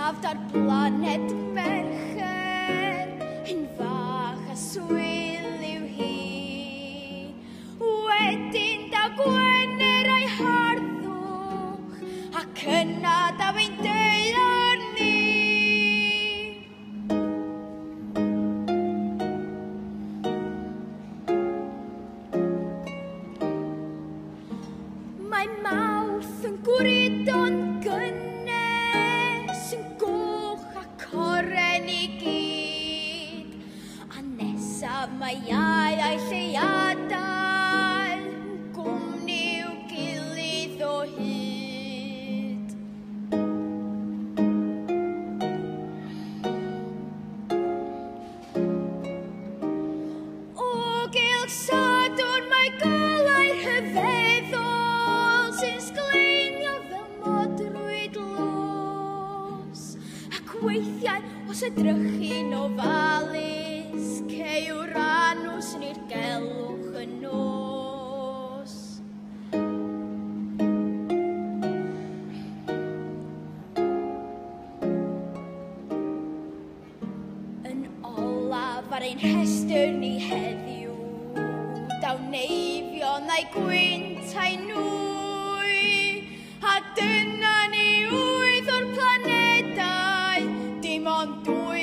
nesaf da'r blaned mercher, yn fach a swyl yw hi. Wedyn daw Gwener a'i harddwch, ac yna daw ein deud ni. Mae Mawrth yn gwrido'n gynnes, yn goch ac oren i gyd, a nesaf mae iau a'i lleiadau yn gwmni i'w gilydd o hyd. O gylch Sadwrn mae golau rhyfeddol sy'n sgleinio fel modrwyd los, ac weithiau os edrychu'n ofalus, cei Uranus ni'r gelwch yn nos. Yn olaf ar ein rhestr ni heddiw, daw neifion a'i gwynt a'i nwy, a dyna ni wyth o'r planedau, dim ond dwy